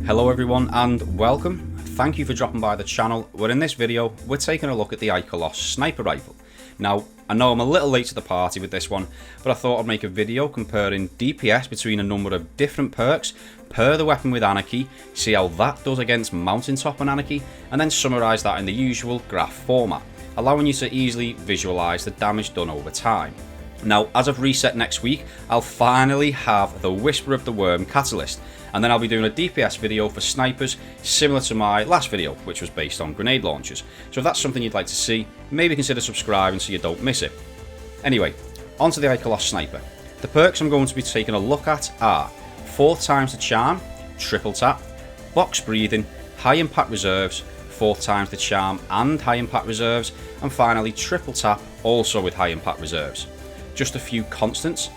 Hello everyone and welcome. Thank you for dropping by the channel, where in this video we're taking a look at the Ikelos sniper rifle. Now, I know I'm a little late to the party with this one, but I thought I'd make a video comparing DPS between a number of different perks per the weapon with Anarchy, see how that does against Mountaintop Anarchy, and then summarise that in the usual graph format, allowing you to easily visualise the damage done over time. Now, as of reset next week, I'll finally have the Whisper of the Worm catalyst, and then I'll be doing a DPS video for snipers similar to my last video, which was based on grenade launchers. So if that's something you'd like to see, maybe consider subscribing so you don't miss it. Anyway, onto the Ikelos sniper. The perks I'm going to be taking a look at are 4 times the charm, triple tap, box breathing, high impact reserves, 4 times the charm and high impact reserves, and finally triple tap, also with high impact reserves. Just a few constants.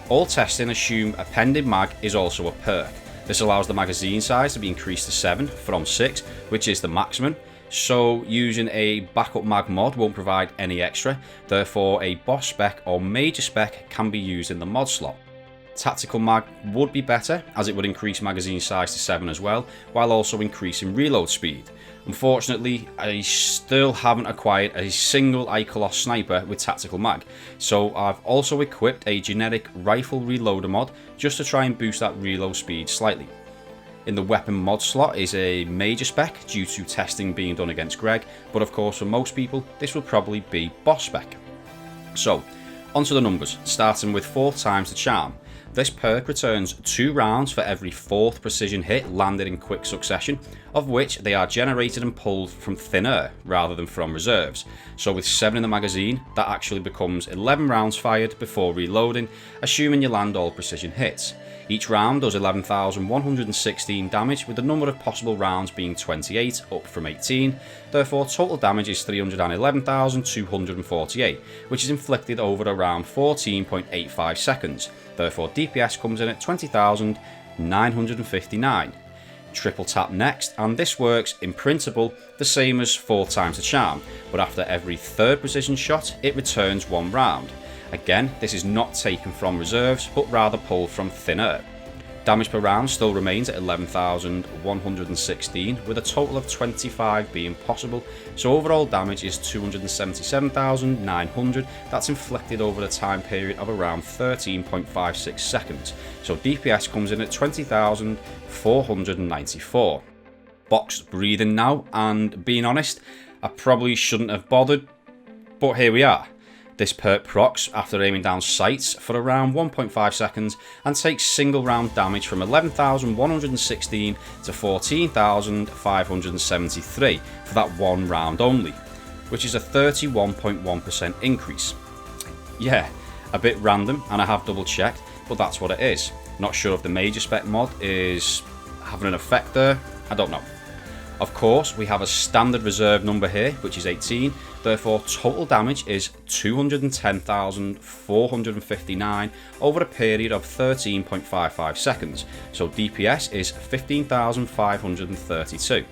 All testing assume a pending mag is also a perk. This allows the magazine size to be increased to 7 from 6, which is the maximum. So using a backup mag mod won't provide any extra, therefore a boss spec or major spec can be used in the mod slot. Tactical mag would be better, as it would increase magazine size to 7 as well, while also increasing reload speed. Unfortunately, I still haven't acquired a single Ikelos sniper with tactical mag, so I've also equipped a generic rifle reloader mod just to try and boost that reload speed slightly. In the weapon mod slot is a major spec due to testing being done against Greg, but of course for most people this will probably be boss spec. So, onto the numbers, starting with 4 times the charm. This perk returns 2 rounds for every 4th precision hit landed in quick succession, of which they are generated and pulled from thin air rather than from reserves. So with 7 in the magazine, that actually becomes 11 rounds fired before reloading, assuming you land all precision hits. Each round does 11,116 damage, with the number of possible rounds being 28, up from 18. Therefore, total damage is 311,248, which is inflicted over around 14.85 seconds. Therefore, DPS comes in at 20,959. Triple tap next, and this works in principle the same as 4 times the charm, but after every 3rd precision shot, it returns 1 round. Again, this is not taken from reserves, but rather pulled from thin air. Damage per round still remains at 11,116, with a total of 25 being possible, so overall damage is 277,900, that's inflicted over a time period of around 13.56 seconds, so DPS comes in at 20,494. Boxed breathing now, and being honest, I probably shouldn't have bothered, but here we are. This perk procs after aiming down sights for around 1.5 seconds and takes single round damage from 11,116 to 14,573 for that 1 round only, which is a 31.1% increase. Yeah, a bit random, and I have double checked, but that's what it is. Not sure if the major spec mod is having an effect there, I don't know. Of course, we have a standard reserve number here, which is 18, therefore total damage is 210,459 over a period of 13.55 seconds, so DPS is 15,532.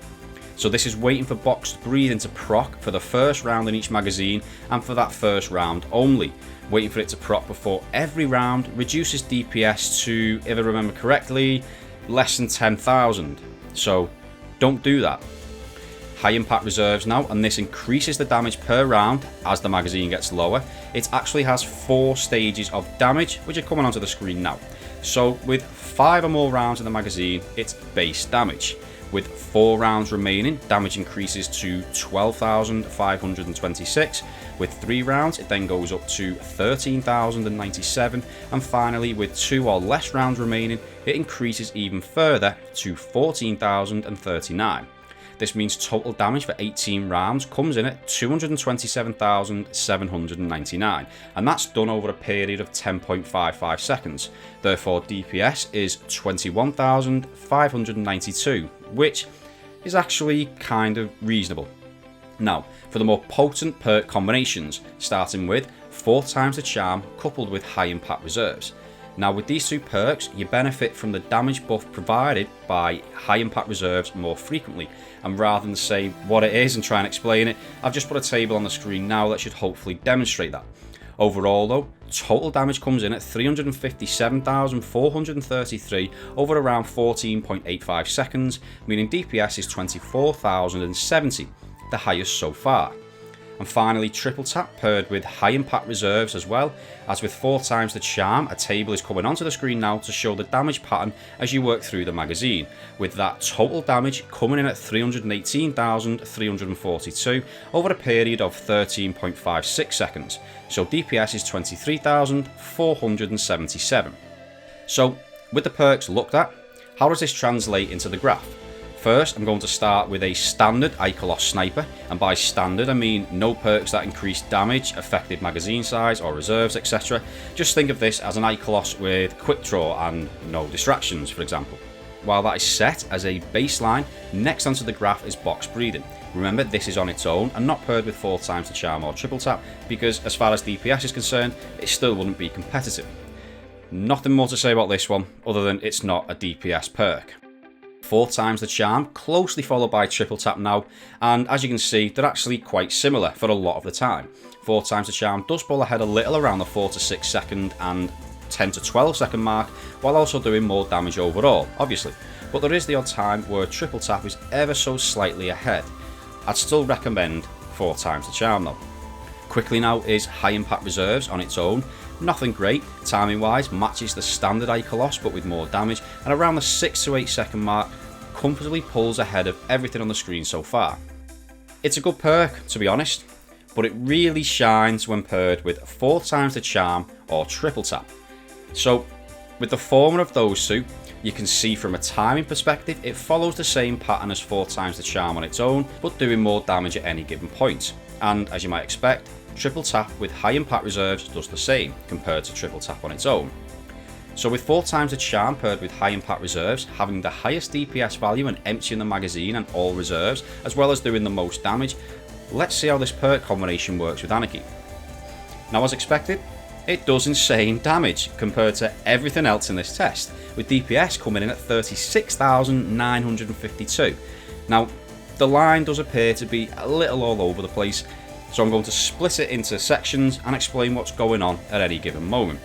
So this is waiting for boxed breathing to proc for the first round in each magazine, and for that first round only. Waiting for it to proc before every round reduces DPS to, if I remember correctly, less than 10,000. So don't do that. High impact reserves now, and this increases the damage per round as the magazine gets lower. It actually has 4 stages of damage, which are coming onto the screen now. So with 5 or more rounds in the magazine, it's base damage. With 4 rounds remaining, damage increases to 12,526. With 3 rounds, it then goes up to 13,097. And finally, with 2 or less rounds remaining, it increases even further to 14,039. This means total damage for 18 rounds comes in at 227,799, and that's done over a period of 10.55 seconds. Therefore, DPS is 21,592, which is actually kind of reasonable. Now, for the more potent perk combinations, starting with 4 times the charm coupled with high impact reserves. Now with these 2 perks, you benefit from the damage buff provided by high impact reserves more frequently, and rather than say what it is and try and explain it, I've just put a table on the screen now that should hopefully demonstrate that. Overall though, total damage comes in at 357,433 over around 14.85 seconds, meaning DPS is 24,070, the highest so far. And finally, triple tap paired with high impact reserves as well, as with 4 times the charm, a table is coming onto the screen now to show the damage pattern as you work through the magazine, with that total damage coming in at 318,342 over a period of 13.56 seconds, so DPS is 23,477. So, with the perks looked at, how does this translate into the graph? First, I'm going to start with a standard Ikelos sniper, and by standard I mean no perks that increase damage, affected magazine size or reserves, etc. Just think of this as an Ikelos with quick draw and no distractions, for example. While that is set as a baseline, next onto the graph is box breathing. Remember, this is on its own and not paired with 4 times the charm or triple tap, because as far as DPS is concerned, it still wouldn't be competitive. Nothing more to say about this one, other than it's not a DPS perk. 4 times the charm, closely followed by triple tap now, and as you can see, they're actually quite similar for a lot of the time. 4 times the charm does pull ahead a little around the 4 to 6 second and 10 to 12 second mark, while also doing more damage overall, obviously. But there is the odd time where triple tap is ever so slightly ahead. I'd still recommend 4 times the charm though. Quickly now is high impact reserves on its own. Nothing great, timing wise, matches the standard Ikelos but with more damage, and around the 6 to 8 second mark comfortably pulls ahead of everything on the screen so far. It's a good perk, to be honest, but it really shines when paired with 4 times the charm or triple tap. So with the former of those two, you can see from a timing perspective it follows the same pattern as 4 times the charm on its own, but doing more damage at any given point. And as you might expect, triple tap with high impact reserves does the same compared to triple tap on its own. So with 4 times the charm paired with high impact reserves having the highest DPS value and emptying the magazine and all reserves, as well as doing the most damage, let's see how this perk combination works with Anarchy. Now as expected, it does insane damage compared to everything else in this test, with DPS coming in at 36,952. Now the line does appear to be a little all over the place, so I'm going to split it into sections and explain what's going on at any given moment.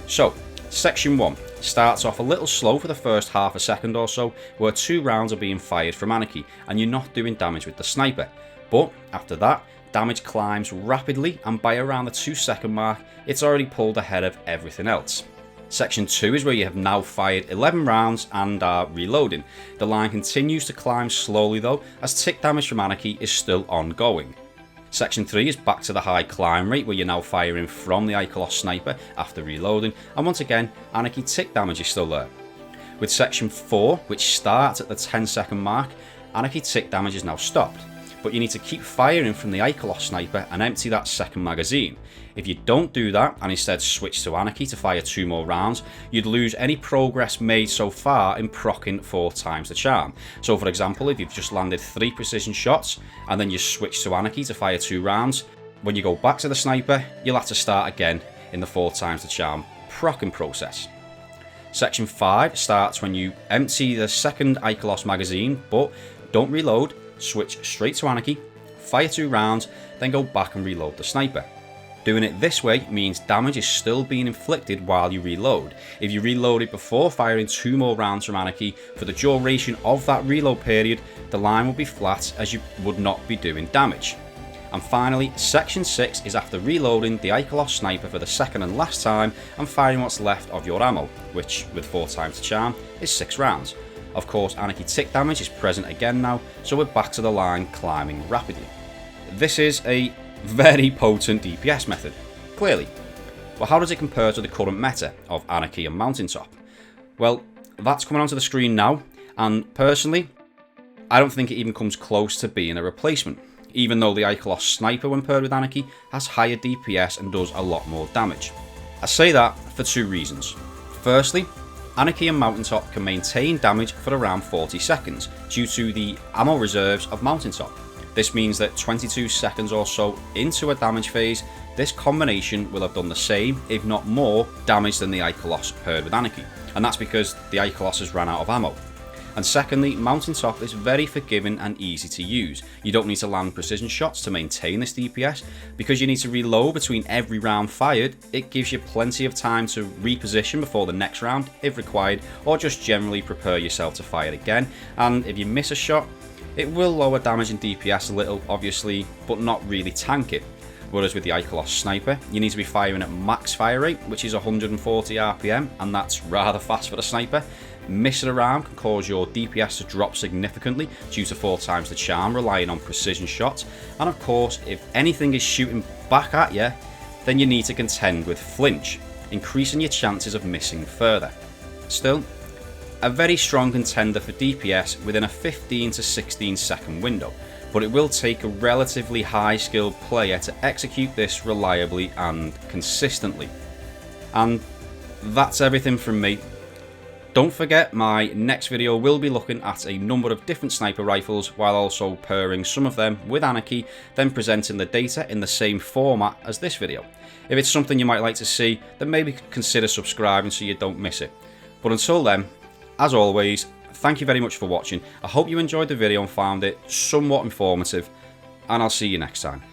So, section 1 starts off a little slow for the first half a second or so, where 2 rounds are being fired from Anarchy and you're not doing damage with the sniper. But after that, damage climbs rapidly, and by around the 2 second mark, it's already pulled ahead of everything else. Section 2 is where you have now fired 11 rounds and are reloading. The line continues to climb slowly though, as tick damage from Anarchy is still ongoing. Section 3 is back to the high climb rate, where you're now firing from the Ikelos sniper after reloading, and once again, Anarchy tick damage is still there. With section 4, which starts at the 10 second mark, Anarchy tick damage is now stopped, but you need to keep firing from the Ikelos sniper and empty that second magazine. If you don't do that and instead switch to Anarchy to fire 2 more rounds, you'd lose any progress made so far in proccing 4 times the charm. So for example, if you've just landed 3 precision shots and then you switch to Anarchy to fire 2 rounds, when you go back to the sniper, you'll have to start again in the 4 times the charm proccing process. Section 5 starts when you empty the second Ikelos magazine, but don't reload, switch straight to Anarchy, fire 2 rounds, then go back and reload the sniper. Doing it this way means damage is still being inflicted while you reload. If you reloaded before firing 2 more rounds from Anarchy, for the duration of that reload period, the line will be flat as you would not be doing damage. And finally, section 6 is after reloading the Ikelos sniper for the second and last time and firing what's left of your ammo, which with 4 times the charm is 6 rounds. Of course, Anarchy tick damage is present again now, so we're back to the line climbing rapidly. This is a very potent DPS method, clearly. But how does it compare to the current meta of Anarchy and Mountaintop? Well, that's coming onto the screen now, and personally, I don't think it even comes close to being a replacement, even though the Ikelos sniper when paired with Anarchy has higher DPS and does a lot more damage. I say that for 2 reasons. Firstly, Anarchy and Mountaintop can maintain damage for around 40 seconds due to the ammo reserves of Mountaintop. This means that 22 seconds or so into a damage phase, this combination will have done the same, if not more, damage than the Ikelos paired with Anarchy, and that's because the Ikelos has ran out of ammo. And secondly, Mountaintop is very forgiving and easy to use. You don't need to land precision shots to maintain this DPS. Because you need to reload between every round fired, it gives you plenty of time to reposition before the next round if required, or just generally prepare yourself to fire again. And if you miss a shot, it will lower damage and DPS a little, obviously, but not really tank it. Whereas with the Ikelos sniper, you need to be firing at max fire rate, which is 140 RPM, and that's rather fast for the sniper. Missing a round can cause your DPS to drop significantly due to 4 times the charm, relying on precision shots. And of course, if anything is shooting back at you, then you need to contend with flinch, increasing your chances of missing further. Still, a very strong contender for DPS within a 15 to 16 second window, but it will take a relatively high skilled player to execute this reliably and consistently. And that's everything from me. Don't forget, my next video will be looking at a number of different sniper rifles while also pairing some of them with Anarchy, then presenting the data in the same format as this video. If it's something you might like to see, then maybe consider subscribing so you don't miss it. But until then, as always, thank you very much for watching. I hope you enjoyed the video and found it somewhat informative, and I'll see you next time.